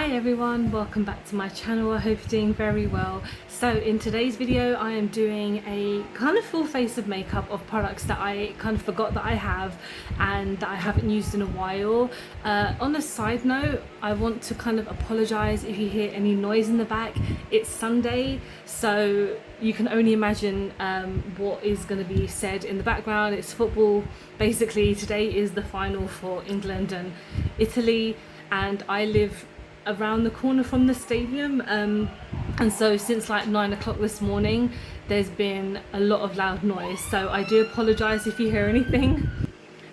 Hi everyone, welcome back to my channel. I hope you're doing very well. So in today's video I am doing a kind of full face of makeup of products that I kind of forgot that I have and that I haven't used in a while. On a side note, I want to kind of apologize if you hear any noise in the back. It's Sunday, so you can only imagine what is going to be said in the background. It's football. Basically today is the final for England and Italy, and I live around the corner from the stadium, and so since like 9 o'clock this morning there's been a lot of loud noise, so I do apologize if you hear anything.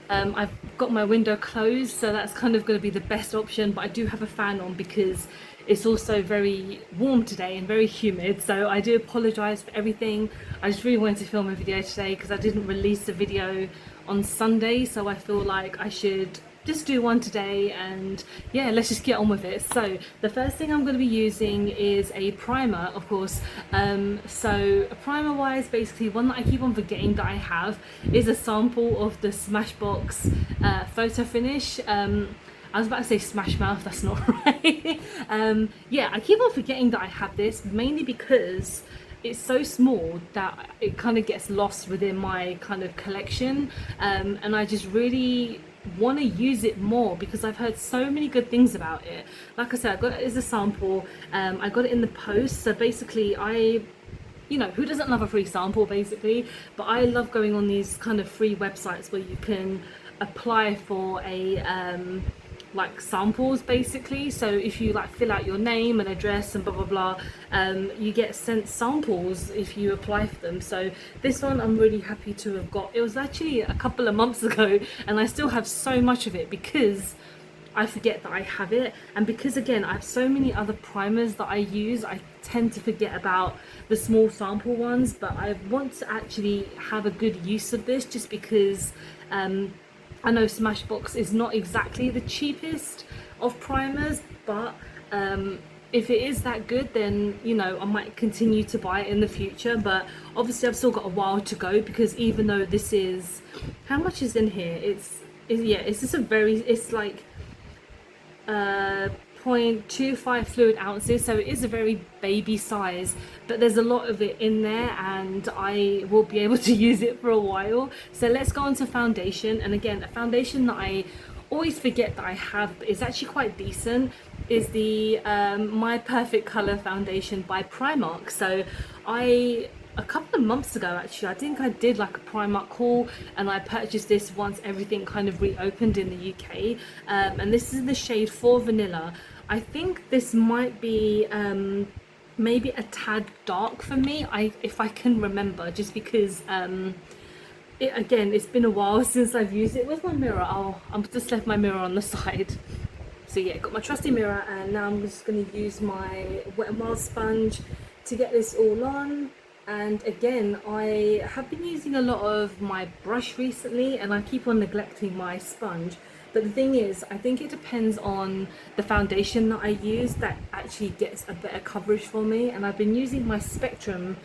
I've got my window closed, so that's kind of going to be the best option, but I do have a fan on because it's also very warm today and very humid, so I do apologize for everything. I just really wanted to film a video today because I didn't release a video on Sunday, so I feel like I should just do one today, and yeah, let's just get on with it. So the first thing I'm going to be using is a primer, of course. So primer wise, basically one that I keep on forgetting that I have is a sample of the Smashbox photo finish. I was about to say Smash Mouth, that's not right. Yeah, I keep on forgetting that I have this, mainly because it's so small that it kind of gets lost within my kind of collection, and I just really want to use it more because I've heard so many good things about it. Like I said, I got it as a sample. I got it in the post, so basically you know, who doesn't love a free sample basically? But I love going on these kind of free websites where you can apply for a like samples basically. So if you like fill out your name and address and blah blah blah, you get sent samples if you apply for them. So this one I'm really happy to have got. It was actually a couple of months ago and I still have so much of it because I forget that I have it, and because again I have so many other primers that I use, I tend to forget about the small sample ones. But I want to actually have a good use of this just because I know Smashbox is not exactly the cheapest of primers, but if it is that good, then you know I might continue to buy it in the future. But obviously I've still got a while to go because even though this is, how much is in here? It's just a very, it's like 0.25 fluid ounces, so it is a very baby size, but there's a lot of it in there and I will be able to use it for a while. So let's go on to foundation. And again, a foundation that I always forget that I have but is actually quite decent is the My Perfect Color foundation by Primark. So a couple of months ago actually, I think I did like a Primark haul and I purchased this once everything kind of reopened in the UK, and this is in the shade 4 Vanilla. I think this might be maybe a tad dark for me, if I can remember, just because again it's been a while since I've used it. Where's my mirror? Oh, I'm just left my mirror on the side. So yeah, got my trusty mirror, and now I'm just going to use my Wet n Wild sponge to get this all on. And again, I have been using a lot of my brush recently and I keep on neglecting my sponge. But the thing is, I think it depends on the foundation that I use that actually gets a better coverage for me. And I've been using my Spectrum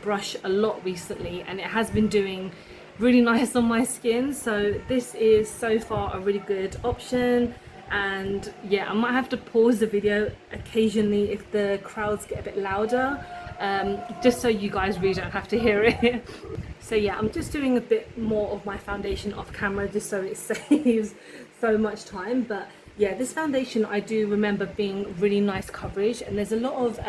brush a lot recently and it has been doing really nice on my skin. So this is so far a really good option. And yeah, I might have to pause the video occasionally if the crowds get a bit louder, just so you guys really don't have to hear it. So yeah, I'm just doing a bit more of my foundation off camera just so it saves so much time. But yeah, this foundation I do remember being really nice coverage, and there's a lot of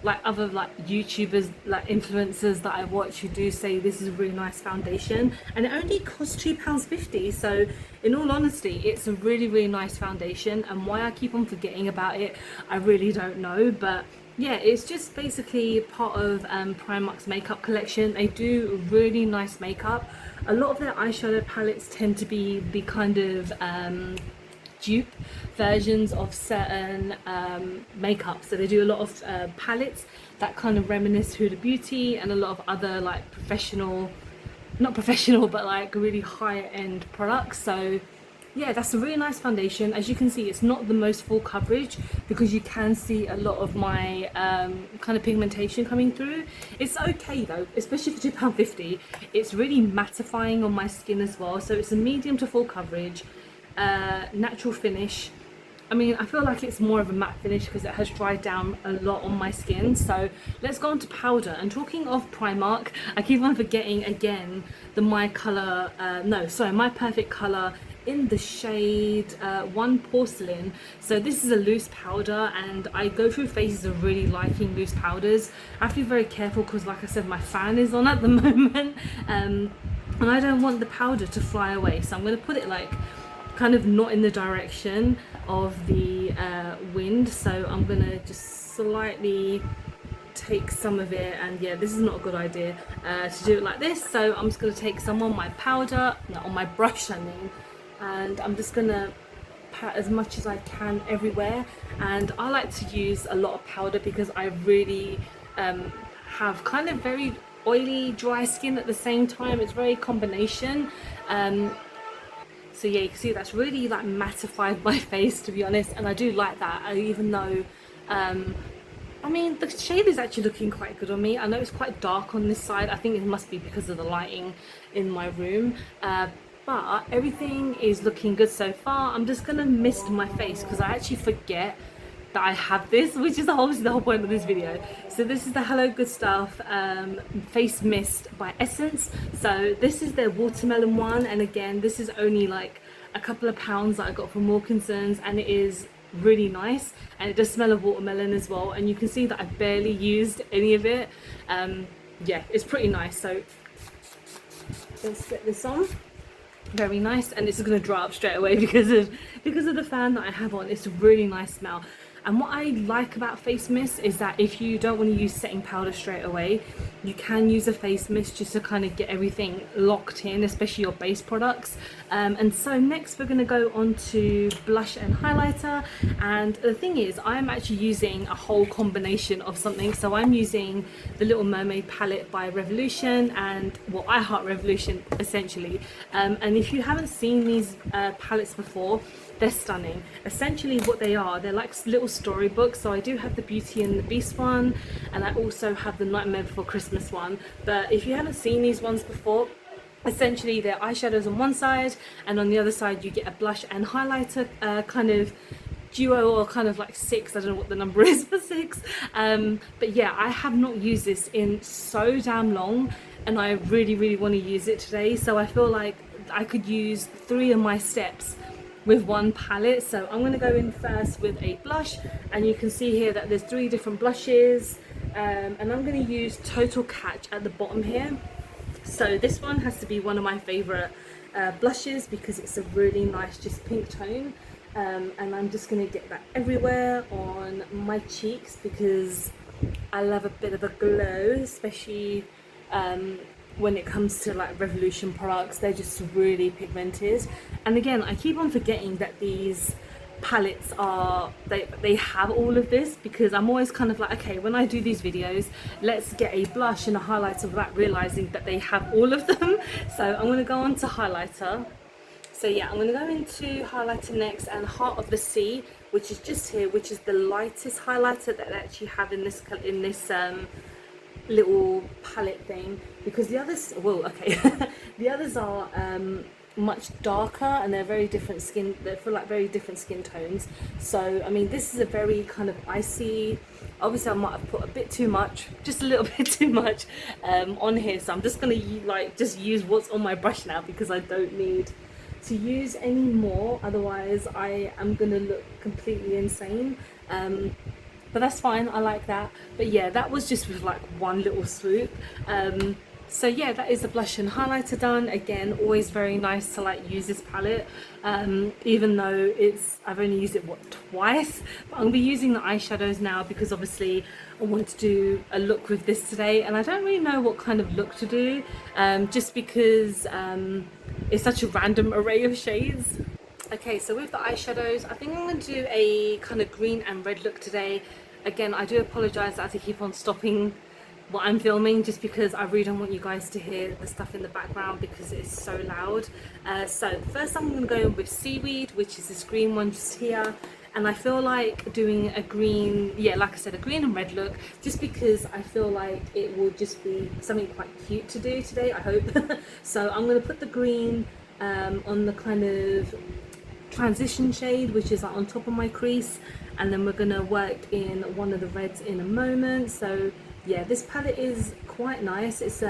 like other like YouTubers, like influencers that I watch who do say this is a really nice foundation, and it only costs £2.50. So in all honesty, it's a really nice foundation, and why I keep on forgetting about it I really don't know. But yeah, it's just basically part of Primark's makeup collection. They do really nice makeup. A lot of their eyeshadow palettes tend to be the kind of dupe versions of certain makeup. So they do a lot of palettes that kind of reminisce Huda Beauty and a lot of other like professional, not professional, but like really higher end products. So yeah, that's a really nice foundation. As you can see, it's not the most full coverage because you can see a lot of my kind of pigmentation coming through. It's okay though, especially for £2.50. It's really mattifying on my skin as well. So it's a medium to full coverage, natural finish. I mean, I feel like it's more of a matte finish because it has dried down a lot on my skin. So let's go on to powder. And talking of Primark, I keep on forgetting again the My Perfect Colour in the shade 1 Porcelain. So this is a loose powder, and I go through phases of really liking loose powders. I have to be very careful because, like I said, my fan is on at the moment, and I don't want the powder to fly away. So I'm going to put it like kind of not in the direction of the wind. So I'm going to just slightly take some of it, and yeah, this is not a good idea to do it like this. So I'm just going to take some on my powder, no, on my brush I mean, and I'm just going to pat as much as I can everywhere. And I like to use a lot of powder because I really have kind of very oily dry skin at the same time. It's very combination. So yeah, you can see that's really like mattified my face, to be honest, and I do like that, even though I mean, the shade is actually looking quite good on me. I know it's quite dark on this side. I think it must be because of the lighting in my room. But everything is looking good so far. I'm just going to mist my face because I actually forget that I have this, which is obviously the whole point of this video. So this is the Hello Good Stuff face mist by Essence. So this is their watermelon one, and again, this is only like a couple of pounds that I got from Wilkinson's, and it is really nice, and it does smell of watermelon as well, and you can see that I barely used any of it. Yeah, it's pretty nice. So let's get this on. Very nice, and this is going to dry up straight away because of the fan that I have on. It's a really nice smell. And what I like about face mist is that if you don't want to use setting powder straight away, you can use a face mist just to kind of get everything locked in, especially your base products. And so next we're going to go on to blush and highlighter. And the thing is, I'm actually using a whole combination of something. So I'm using the Little Mermaid palette by Revolution, and well, I Heart Revolution essentially. And if you haven't seen these palettes before, they're stunning. Essentially what they are, they're like little storybooks. So I do have the Beauty and the Beast one, and I also have the Nightmare Before Christmas one. But if you haven't seen these ones before, essentially they're eyeshadows on one side, and on the other side you get a blush and highlighter kind of duo, or kind of like 6, I don't know what the number is for 6. But yeah, I have not used this in so damn long, and I really want to use it today. So I feel like I could use 3 of my steps with one palette. So I'm going to go in first with a blush, and you can see here that there's 3 different blushes, and I'm going to use Total Catch at the bottom here. So this one has to be one of my favorite blushes because it's a really nice just pink tone, and I'm just going to get that everywhere on my cheeks because I love a bit of a glow, especially when it comes to like Revolution products. They're just really pigmented. And again, I keep on forgetting that these palettes are, they have all of this, because I'm always kind of like, okay, when I do these videos, let's get a blush and a highlighter without realizing that they have all of them. So I'm going to go on to highlighter. So yeah, I'm going to go into highlighter next, and Heart of the Sea, which is just here, which is the lightest highlighter that I actually have in this little palette thing, because the others, well, okay, the others are much darker, and they're very different skin, they're for like very different skin tones. So I mean, this is a very kind of icy, obviously I might have put a bit too much, just a little bit too much on here, so I'm just gonna like just use what's on my brush now, because I don't need to use any more, otherwise I am gonna look completely insane. But that's fine, I like that. But yeah, that was just with like one little swoop. So yeah, that is the blush and highlighter done. Again, always very nice to like use this palette, even though I've only used it twice. But I'm gonna be using the eyeshadows now, because obviously I want to do a look with this today, and I don't really know what kind of look to do, just because it's such a random array of shades. Okay, so with the eyeshadows, I think I'm going to do a kind of green and red look today. Again, I do apologise that I have to keep on stopping what I'm filming, just because I really don't want you guys to hear the stuff in the background because it's so loud. So first I'm going to go in with Seaweed, which is this green one just here. And I feel like doing a green, yeah, like I said, a green and red look, just because I feel like it will just be something quite cute to do today, I hope. So I'm going to put the green on the kind of transition shade, which is like on top of my crease, and then we're gonna work in one of the reds in a moment. So yeah, this palette is quite nice. It's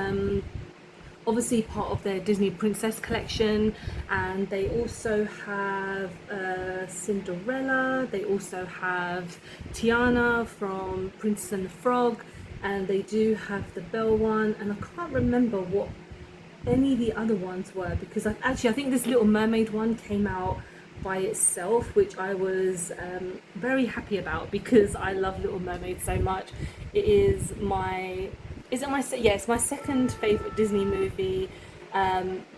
obviously part of their Disney Princess collection, and they also have Cinderella, they also have Tiana from Princess and the Frog, and they do have the Belle one, and I can't remember what any of the other ones were, because I think this Little Mermaid one came out by itself, which I was very happy about, because I love Little Mermaid so much. It is my it's my second favorite Disney movie,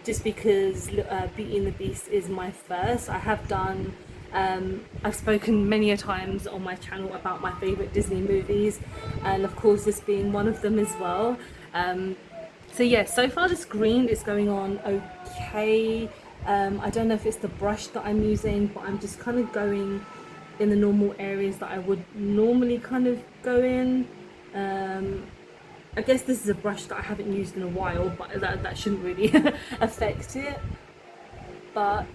just because Beauty and the Beast is my first. I have done I've spoken many a times on my channel about my favorite Disney movies, and of course this being one of them as well. So yeah, so far this green is going on okay. I don't know if it's the brush that I'm using, but I'm just kind of going in the normal areas that I would normally kind of go in. I guess this is a brush that I haven't used in a while, but that shouldn't really affect it. But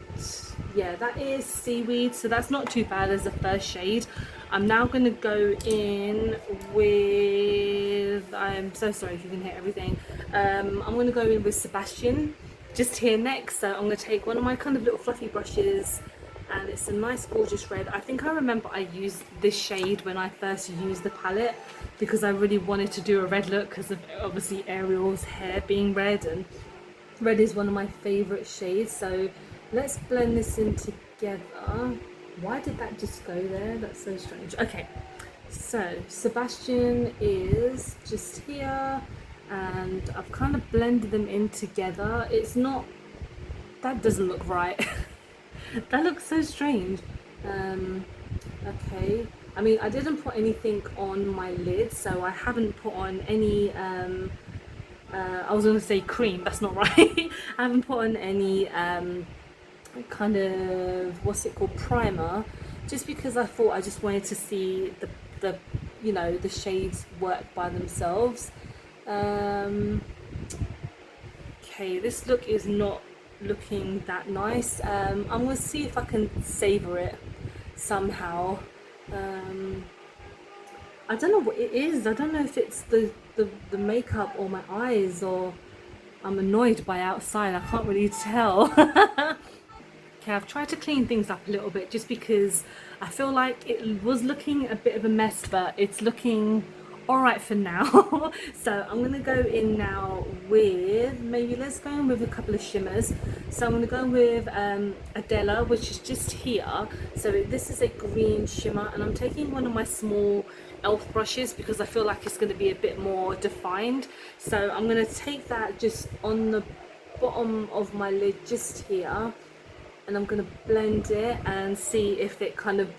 yeah, that is Seaweed, so that's not too bad as the first shade. I'm now going to go in with, I'm so sorry if you can hear everything, I'm going to go in with Sebastian just here next. So I'm going to take one of my kind of little fluffy brushes, and it's a nice gorgeous red. I think I remember I used this shade when I first used the palette, because I really wanted to do a red look because of obviously Ariel's hair being red, and red is one of my favorite shades. So let's blend this in together. Why did that just go there? That's so strange. Okay, so Sebastian is just here, and I've kind of blended them in together. It's not, that doesn't look right. That looks so strange. Okay, I mean, I didn't put anything on my lid, so I haven't put on any I was going to say cream, that's not right. I haven't put on any kind of, what's it called, primer, just because I thought I just wanted to see the you know, the shades work by themselves. Okay, this look is not looking that nice. I'm going to see if I can savor it somehow. I don't know what it is. I don't know if it's the makeup or my eyes, or I'm annoyed by outside. I can't really tell. Okay, I've tried to clean things up a little bit, just because I feel like it was looking a bit of a mess, but it's looking alright for now. So I'm going to go in now with, maybe let's go in with a couple of shimmers. So I'm going to go with Adela, which is just here. So this is a green shimmer, and I'm taking one of my small elf brushes because I feel like it's going to be a bit more defined. So I'm going to take that just on the bottom of my lid just here, and I'm going to blend it and see if it kind of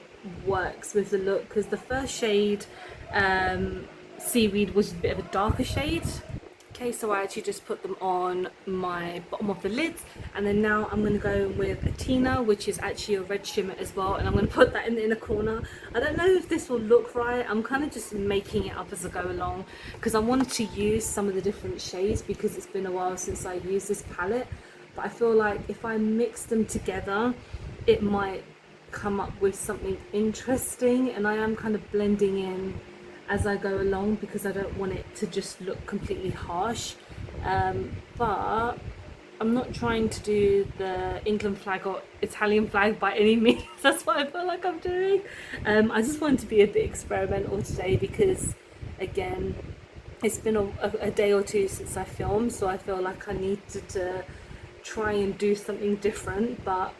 works with the look, because the first shade, Seaweed, was a bit of a darker shade. Okay, so I actually just put them on my bottom of the lid, and then now I'm going to go with Athena, which is actually a red shimmer as well, and I'm going to put that in the inner corner. I don't know if this will look right. I'm kind of just making it up as I go along, because I wanted to use some of the different shades because it's been a while since I used this palette, but I feel like if I mix them together it might come up with something interesting, and I am kind of blending in as I go along because I don't want it to just look completely harsh. But I'm not trying to do the England flag or Italian flag by any means. That's what I feel like I'm doing. I just wanted to be a bit experimental today because, again, it's been a day or two since I filmed, so I feel like I needed to try and do something different. But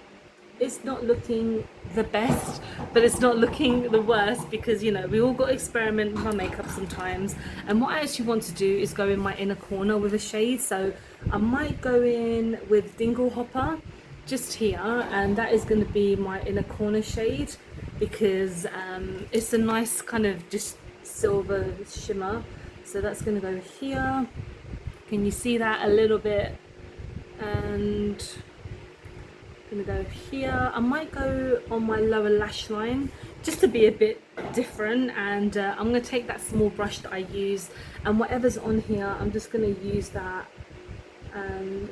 it's not looking the best, but it's not looking the worst, because, you know, we all got to experiment with our makeup sometimes. And what I actually want to do is go in my inner corner with a shade. So I might go in with Dingle Hopper just here, and that is going to be my inner corner shade, because it's a nice kind of just silver shimmer. So that's going to go here. Can you see that a little bit? And I'm gonna go here. I might go on my lower lash line just to be a bit different, and I'm gonna take that small brush that I used, and whatever's on here I'm just gonna use that and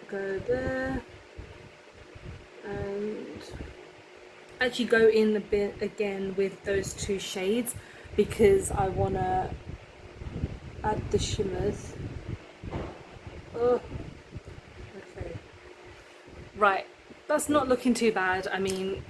go there and actually go in a bit again with those two shades because I want to add the shimmers. Oh, okay. Right, that's not looking too bad. I mean,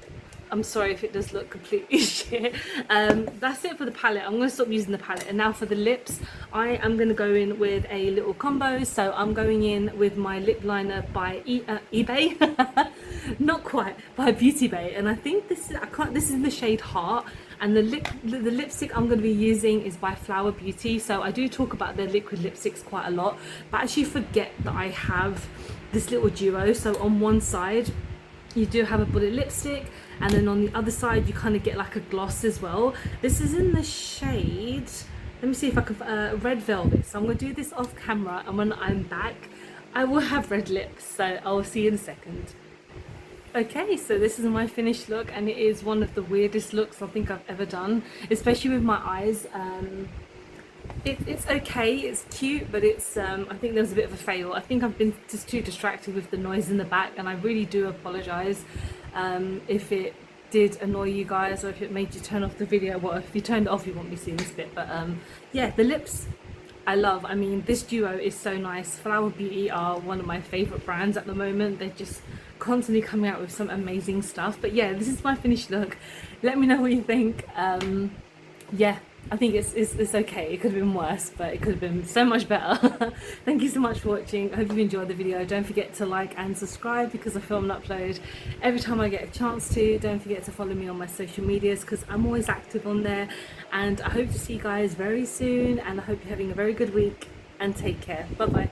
I'm sorry if it does look completely shit. That's it for the palette. I'm going to stop using the palette. And now for the lips, I am going to go in with a little combo. So I'm going in with my lip liner by eBay. Not quite, by Beauty Bay. And I think this is in the shade Heart. And the lipstick I'm going to be using is by Flower Beauty. So I do talk about their liquid lipsticks quite a lot, but I actually forget that I have this little duo. So on one side you do have a bullet lipstick, and then on the other side you kind of get like a gloss as well. This is in the shade, let me see if I can, Red Velvet. So I'm going to do this off camera, and when I'm back I will have red lips, so I'll see you in a second. Okay, so this is my finished look, and it is one of the weirdest looks I think I've ever done, especially with my eyes. It's okay, it's cute, but it's I think there was a bit of a fail. I think I've been just too distracted with the noise in the back, and I really do apologise if it did annoy you guys, or if it made you turn off the video. Well, if you turned it off you won't be seeing this bit, but yeah, the lips I love. I mean, this duo is so nice. Flower Beauty are one of my favourite brands at the moment. They're just constantly coming out with some amazing stuff. But yeah, this is my finished look. Let me know what you think. Yeah, I think it's okay. It could have been worse, but it could have been so much better. Thank you so much for watching. I hope you enjoyed the video. Don't forget to like and subscribe because I film and upload every time I get a chance to. Don't forget to follow me on my social medias because I'm always active on there. And I hope to see you guys very soon, and I hope you're having a very good week, and take care. Bye bye.